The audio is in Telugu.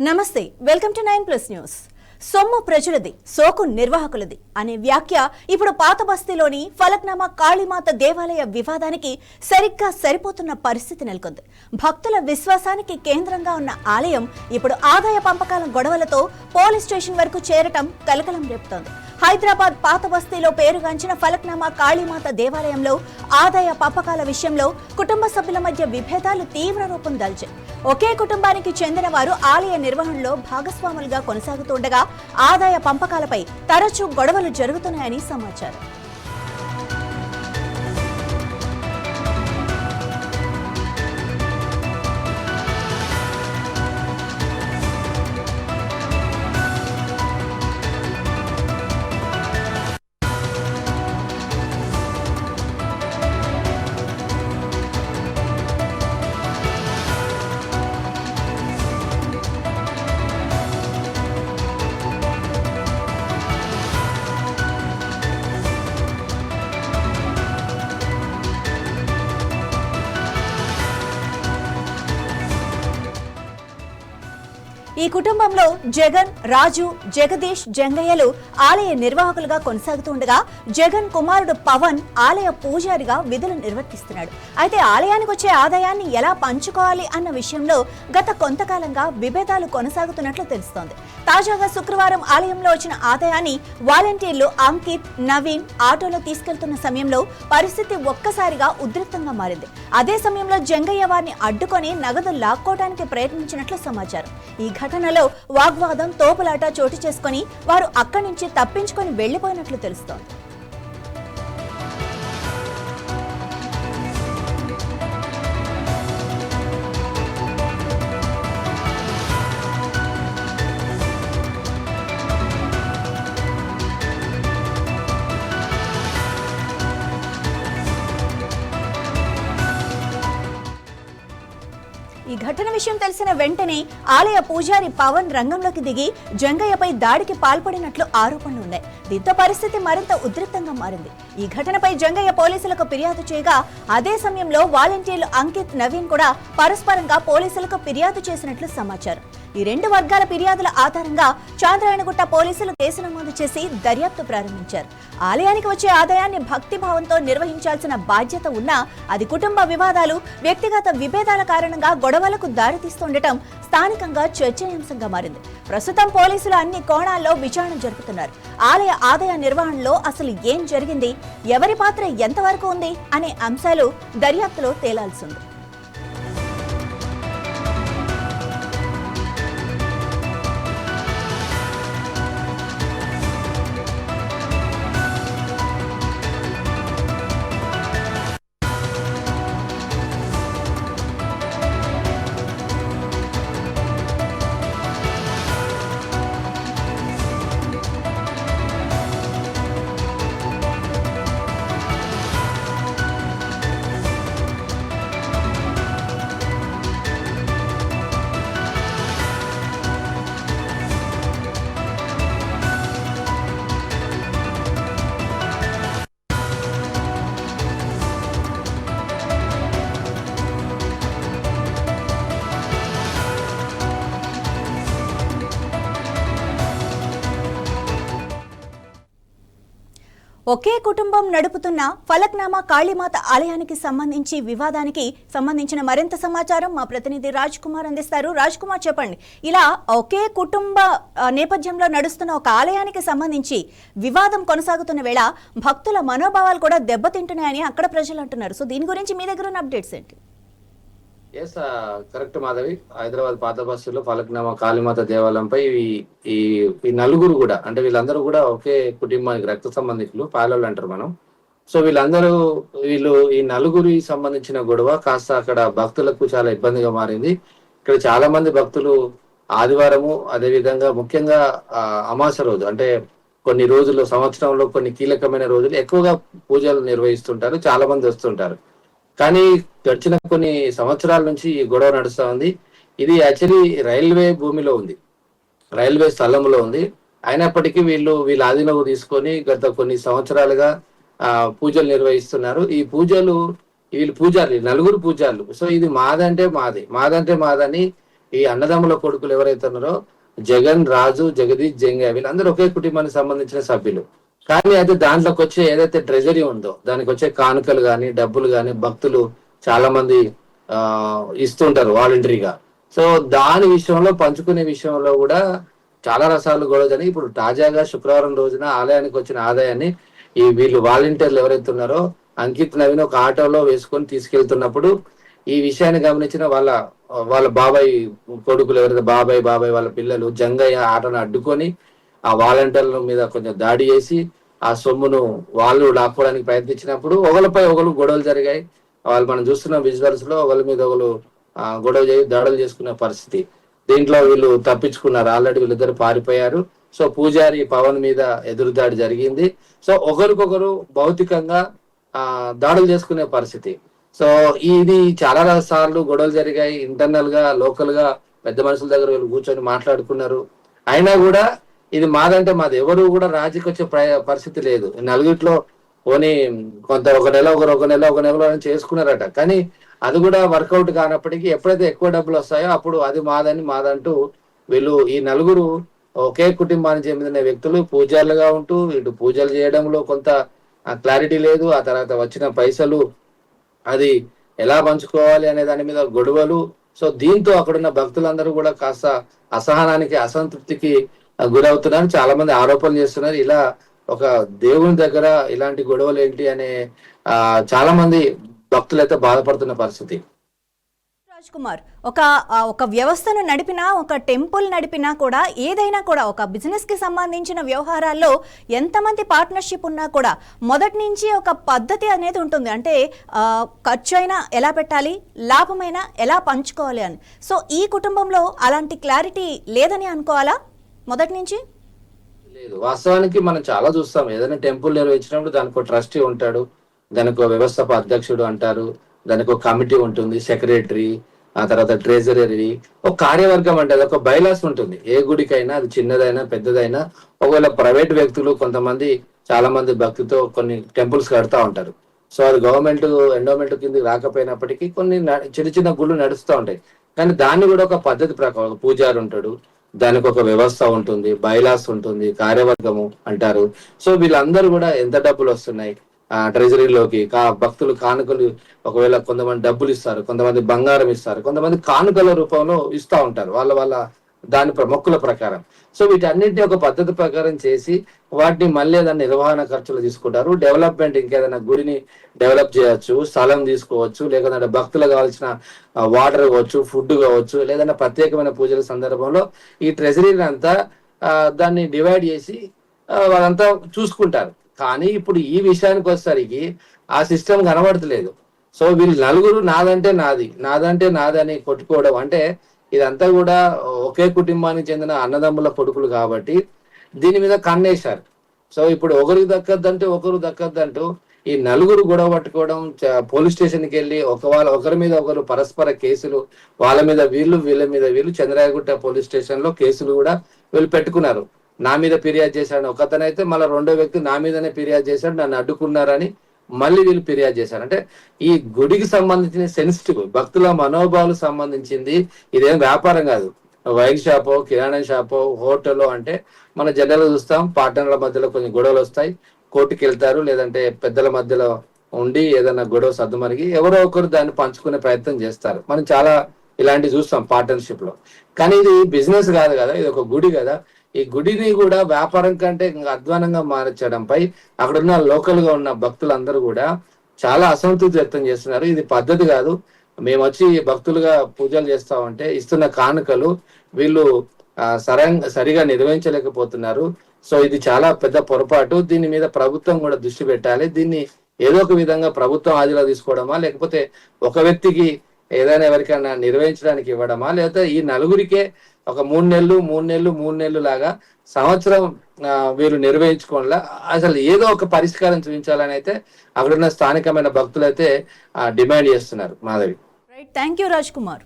నమస్తే, వెల్కమ్ టు 9+ న్యూస్. సొమ్ము ప్రజలది, సోకు నిర్వాహకులది అనే వ్యాఖ్య ఇప్పుడు పాత బస్తీలోని ఫలక్నామా కాళీమాత దేవాలయ వివాదానికి సరిగ్గా సరిపోతున్న పరిస్థితి నెలకొంది. భక్తుల విశ్వాసానికి కేంద్రంగా ఉన్న ఆలయం ఇప్పుడు ఆదాయ పంపకాల గొడవలతో పోలీస్ స్టేషన్ వరకు చేరటం కలకలం రేపుతోంది. హైదరాబాద్ పాత బస్తీలో పేరుగాంచిన ఫలక్నామా కాళీమాత దేవాలయంలో ఆదాయ పంపకాల విషయంలో కుటుంబ సభ్యుల మధ్య విభేదాలు తీవ్ర రూపం దాల్చాయి. ఒకే కుటుంబానికి చెందిన వారు ఆలయ నిర్వహణలో భాగస్వాములుగా కొనసాగుతుండగా ఆదాయ పంపకాలపై తరచూ గొడవలు జరుగుతున్నాయని సమాచారం. ఈ కుటుంబంలో జగన్, రాజు, జగదీష్, జంగయ్యలు ఆలయ నిర్వాహకులుగా కొనసాగుతుండగా జగన్ కుమారుడు పవన్ ఆలయ పూజారిగా విధులు నిర్వర్తిస్తున్నాడు. అయితే ఆలయానికి వచ్చే ఆదాయాన్ని ఎలా పంచుకోవాలి అన్న విషయంలో గత కొంతకాలంగా విభేదాలు కొనసాగుతున్నట్లు తెలుస్తోంది. తాజాగా శుక్రవారం ఆలయంలో వచ్చిన ఆదాయాన్ని వాలంటీర్లు అంకిత్, నవీన్ ఆటోలో తీసుకెళ్తున్న సమయంలో పరిస్థితి ఒక్కసారిగా ఉద్రిక్తంగా మారింది. అదే సమయంలో జంగయ్య వారిని అడ్డుకొని నగదు లాక్కోవడానికి ప్రయత్నించినట్లు సమాచారం. ఈ ఘటనలో వాగ్వాదం, తోపులాట చోటు చేసుకుని వారు అక్కడి నుంచి తప్పించుకొని వెళ్లిపోయినట్లు తెలుస్తోంది. ఈ ఘటన విషయం తెలిసిన వెంటనే ఆలయ పూజారి పవన్ రంగంలోకి దిగి జంగయ్యపై దాడికి పాల్పడినట్లు ఆరోపణలు ఉన్నాయి. దీంతో పరిస్థితి మరింత ఉద్రిక్తంగా మారింది. ఈ ఘటనపై జంగయ్య పోలీసులకు ఫిర్యాదు చేయగా అదే సమయంలో వాలంటీర్లు అంకిత్, నవీన్ కూడా పరస్పరంగా పోలీసులకు ఫిర్యాదు చేసినట్లు సమాచారం. ఈ రెండు వర్గాల ఫిర్యాదుల ఆధారంగా చాంద్రాయణగుట్ట పోలీసులు కేసు నమోదు చేసి దర్యాప్తు ప్రారంభించారు. ఆలయానికి వచ్చే ఆదాయాన్ని భక్తిభావంతో నిర్వహించాల్సిన బాధ్యత ఉన్నా అది కుటుంబ వివాదాలు, వ్యక్తిగత విభేదాల కారణంగా గొడవలకు దారితీస్తుండటం స్థానికంగా చర్చనీయాంశంగా మారింది. ప్రస్తుతం పోలీసులు అన్ని కోణాల్లో విచారణ జరుపుతున్నారు. ఆలయ ఆదాయ నిర్వహణలో అసలు ఏం జరిగింది, ఎవరి పాత్ర ఎంతవరకు ఉంది అనే అంశాలు దర్యాప్తులో తేలాల్సి ఉంది. ఒకే కుటుంబం నడుపుతున్న ఫలక్నామా కాళీమాత ఆలయానికి సంబంధించి వివాదానికి సంబంధించిన మరింత సమాచారం మా ప్రతినిధి రాజ్ కుమార్ అందిస్తారు. రాజ్ కుమార్, చెప్పండి. ఇలా ఒకే కుటుంబ నేపథ్యంలో నడుస్తున్న ఒక ఆలయానికి సంబంధించి వివాదం కొనసాగుతున్న వేళ భక్తుల మనోభావాలు కూడా దెబ్బతింటున్నాయని అక్కడ ప్రజలు అంటున్నారు. సో దీని గురించి మీ దగ్గర ఉన్న అప్డేట్స్ ఏంటి? Yes, correct Madhavi. హైదరాబాద్ పాత బస్సులో ఫలక్నామా కాళీమాత దేవాలయంపై ఈ నలుగురు కూడా, అంటే వీళ్ళందరూ కూడా ఒకే కుటుంబానికి రక్త సంబంధికులు, పాలోళ్ళు అంటారు మనం. సో వీళ్ళు ఈ నలుగురి సంబంధించిన గొడవ కాస్త అక్కడ భక్తులకు చాలా ఇబ్బందిగా మారింది. ఇక్కడ చాలా మంది భక్తులు ఆదివారము, అదేవిధంగా ముఖ్యంగా అమావాస్య రోజు, అంటే కొన్ని రోజులు సంవత్సరంలో కొన్ని కీలకమైన రోజులు ఎక్కువగా పూజలు నిర్వహిస్తుంటారు, చాలా మంది వస్తుంటారు. కానీ గడిచిన కొన్ని సంవత్సరాల నుంచి ఈ గొడవ నడుస్తూ ఉంది. ఇది యాక్చువల్లీ రైల్వే భూమిలో ఉంది, రైల్వే స్థలంలో ఉంది. అయినప్పటికీ వీళ్ళ ఆధీనంలో తీసుకొని గత కొన్ని సంవత్సరాలుగా పూజలు నిర్వహిస్తున్నారు. ఈ పూజలు వీళ్ళు పూజారులు, నలుగురు పూజారులు. సో ఇది మాదంటే మాదని ఈ అన్నదమ్ముల కొడుకులు ఎవరైతే ఉన్నారో జగన్, రాజు, జగదీష్, జంగయ్య వీళ్ళందరూ ఒకే కుటుంబానికి సంబంధించిన సభ్యులు. కానీ అయితే దాంట్లోకి వచ్చే ఏదైతే ట్రెజరీ ఉందో దానికి వచ్చే కానుకలు కానీ డబ్బులు కానీ భక్తులు చాలా మంది ఆ ఇస్తుంటారు వాలంటరీగా. సో దాని విషయంలో పంచుకునే విషయంలో కూడా చాలా రసాలు గొడవ జరిగి ఇప్పుడు తాజాగా శుక్రవారం రోజున ఆలయానికి వచ్చిన ఆదాయాన్ని ఈ వీళ్ళు వాలంటీర్లు ఎవరైతే ఉన్నారో అంకిత్ నవీన్ ఒక ఆటోలో వేసుకొని తీసుకెళ్తున్నప్పుడు ఈ విషయాన్ని గమనించిన వాళ్ళ వాళ్ళ బాబాయ్ కొడుకులు ఎవరైతే బాబాయ్ వాళ్ళ పిల్లలు జంగయ్య ఆటోను అడ్డుకొని ఆ వాలంటీర్ల మీద కొంచెం దాడి చేసి ఆ సొమ్మును వాళ్ళు లాక్కోవడానికి ప్రయత్నించినప్పుడు ఒకరిపై ఒకరు గొడవలు జరిగాయి. వాళ్ళు మనం చూస్తున్న విజువల్స్ లో ఒకరి మీద ఒకరు గొడవ చేసి దాడులు చేసుకునే పరిస్థితి. దీంట్లో వీళ్ళు తప్పించుకున్నారు, ఆల్రెడీ వీళ్ళిద్దరు పారిపోయారు. సో పూజారి పవన్ మీద ఎదురుదాడి జరిగింది. సో ఒకరికొకరు భౌతికంగా దాడులు చేసుకునే పరిస్థితి. సో ఇది చాలా సార్లు గొడవలు జరిగాయి. ఇంటర్నల్ గా లోకల్ గా పెద్ద మనుషుల దగ్గర వీళ్ళు కూర్చొని మాట్లాడుకున్నారు. అయినా కూడా ఇది మాదంటే మాది, ఎవరు కూడా రాజీకి వచ్చే పరిస్థితి లేదు. నలుగురిలో పోనీ కొంత ఒక నెల చేసుకున్నారట. కానీ అది కూడా వర్కౌట్ కానప్పటికీ ఎప్పుడైతే ఎక్కువ డబ్బులు వస్తాయో అప్పుడు అది మాదంటూ వీళ్ళు ఈ నలుగురు ఒకే కుటుంబానికి చెందిన వ్యక్తులు పూజారులుగా ఉంటూ ఇటు పూజలు చేయడంలో కొంత క్లారిటీ లేదు. ఆ తర్వాత వచ్చిన పైసలు అది ఎలా పంచుకోవాలి అనే దాని మీద గొడవలు. సో దీంతో అక్కడున్న భక్తులందరూ కూడా కాస్త అసహనానికి అసంతృప్తికి గురవుతున్నారు. చాలా మంది ఆరోపణలు చేస్తున్నారు. ఇలా ఒక దేవుని దగ్గర ఇలాంటి గొడవలు ఏంటి అనే చాలా మంది భక్తులు అయితే బాధపడుతున్న పరిస్థితి. రాజ్ కుమార్, ఒక వ్యవస్థను నడిపినా, ఒక టెంపుల్ నడిపినా కూడా, ఏదైనా కూడా ఒక బిజినెస్ కి సంబంధించిన వ్యవహారాల్లో ఎంతమంది పార్ట్నర్షిప్ ఉన్నా కూడా మొదటి నుంచి ఒక పద్ధతి అనేది ఉంటుంది. అంటే ఖర్చు అయినా ఎలా పెట్టాలి, లాభమైనా ఎలా పంచుకోవాలి అని. సో ఈ కుటుంబంలో అలాంటి క్లారిటీ లేదని అనుకోవాలా మొదటి నుంచి? లేదు, వాస్తవానికి మనం చాలా చూస్తాం. ఏదైనా టెంపుల్ నిర్వహించినప్పుడు దానికి ఒక ట్రస్టీ ఉంటాడు, దానికి ఒక వ్యవస్థాపక అధ్యక్షుడు అంటారు, దానికి ఒక కమిటీ ఉంటుంది, సెక్రటరీ, ఆ తర్వాత ట్రెజరీ, ఒక కార్యవర్గం అంటే ఒక బైలాస్ ఉంటుంది. ఏ గుడికైనా అది చిన్నదైనా పెద్దదైనా. ఒకవేళ ప్రైవేట్ వ్యక్తులు కొంతమంది చాలా మంది భక్తితో కొన్ని టెంపుల్స్ కడతా ఉంటారు. సో అది గవర్నమెంట్ ఎండోమెంట్ కింద రాకపోయినప్పటికీ కొన్ని చిన్న గుళ్ళు నడుస్తూ ఉంటాయి. కానీ దాన్ని కూడా ఒక పద్ధతి ప్రకారం పూజారి ఉంటాడు, దానికి ఒక వ్యవస్థ ఉంటుంది, బైలాస్ ఉంటుంది, కార్యవర్గము అంటారు. సో వీళ్ళందరూ కూడా ఎంత డబ్బులు వస్తున్నాయి ట్రెజరీలోకి, భక్తులు కానుకలు ఒకవేళ కొంతమంది డబ్బులు ఇస్తారు, కొంతమంది బంగారం ఇస్తారు, కొంతమంది కానుకల రూపంలో ఇస్తూ ఉంటారు వాళ్ళ దాని మొక్కుల ప్రకారం. సో వీటన్నిటిని ఒక పద్ధతి ప్రకారం చేసి వాటిని మళ్ళీ దాని నిర్వహణ ఖర్చులు తీసుకుంటారు. డెవలప్మెంట్ ఇంకేదైనా గుడిని డెవలప్ చేయొచ్చు, స్థలం తీసుకోవచ్చు, లేకపోతే భక్తులకు కావాల్సిన వాటర్ కావచ్చు, ఫుడ్ కావచ్చు, లేదన్నా ప్రత్యేకమైన పూజల సందర్భంలో ఈ ట్రెజరీని అంతా దాన్ని డివైడ్ చేసి వాళ్ళంతా చూసుకుంటారు. కానీ ఇప్పుడు ఈ విషయానికి వచ్చేసరికి ఆ సిస్టమ్ కనబడతలేదు. సో వీళ్ళు నలుగురు నాదంటే నాది అని కొట్టుకోవడం అంటే ఇదంతా కూడా ఒకే కుటుంబానికి చెందిన అన్నదమ్ముల కొడుకులు కాబట్టి దీని మీద కన్నేశారు. సో ఇప్పుడు ఒకరికి దక్కద్దంటే ఒకరు దక్కద్దంటూ ఈ నలుగురు గొడవ పట్టుకోవడం, పోలీస్ స్టేషన్కి వెళ్ళి ఒకరి మీద ఒకరు పరస్పర కేసులు, వాళ్ళ మీద వీళ్ళ మీద వీళ్ళు చంద్రాయగుట్ట పోలీస్ స్టేషన్ లో కేసులు కూడా వీళ్ళు పెట్టుకున్నారు. నా మీద ఫిర్యాదు చేశాడు ఒకతనైతే, మళ్ళీ రెండో వ్యక్తి నా మీదనే ఫిర్యాదు చేశాడు, నన్ను అడ్డుకున్నారని మళ్ళీ వీళ్ళు ఫిర్యాదు చేశారు. అంటే ఈ గుడికి సంబంధించిన సెన్సిటివ్ భక్తుల మనోభావాలు సంబంధించింది. ఇదేం వ్యాపారం కాదు. వైన్ షాపో, కిరాణా షాపో, హోటల్లో అంటే మన జనరల్ చూస్తాం, పార్ట్నర్ల మధ్యలో కొంచెం గొడవలు వస్తాయి, కోర్టుకి వెళ్తారు, లేదంటే పెద్దల మధ్యలో ఉండి ఏదైనా గొడవ సర్దుమరిగి ఎవరో ఒకరు దాన్ని పంచుకునే ప్రయత్నం చేస్తారు. మనం చాలా ఇలాంటివి చూస్తాం పార్ట్నర్షిప్ లో. కానీ ఇది బిజినెస్ కాదు కదా, ఇది ఒక గుడి కదా. ఈ గుడిని కూడా వ్యాపారం కంటే ఇంకా అధ్వానంగా మార్చడంపై అక్కడున్న లోకల్ గా ఉన్న భక్తులందరూ కూడా చాలా అసంతృప్తి వ్యక్తం చేస్తున్నారు. ఇది పద్ధతి కాదు. మేము వచ్చి భక్తులుగా పూజలు చేస్తామంటే ఇస్తున్న కానుకలు వీళ్ళు సరిగా నిర్వహించలేకపోతున్నారు. సో ఇది చాలా పెద్ద పొరపాటు. దీని మీద ప్రభుత్వం కూడా దృష్టి పెట్టాలి. దీన్ని ఏదో ఒక విధంగా ప్రభుత్వం ఆదిలో తీసుకోవడమా, లేకపోతే ఒక వ్యక్తికి ఏదైనా ఎవరికైనా నిర్వహించడానికి ఇవ్వడమా, లేకపోతే ఈ నలుగురికే ఒక 3 నెలలు లాగా సంవత్సరం వీరు నిర్వహించుకోవాలా, అసలు ఏదో ఒక పరిష్కారం చూపించాలని అయితే అక్కడున్న స్థానికమైన భక్తులు అయితే డిమాండ్ చేస్తున్నారు. Madhavi. Right, thank you Raj Kumar.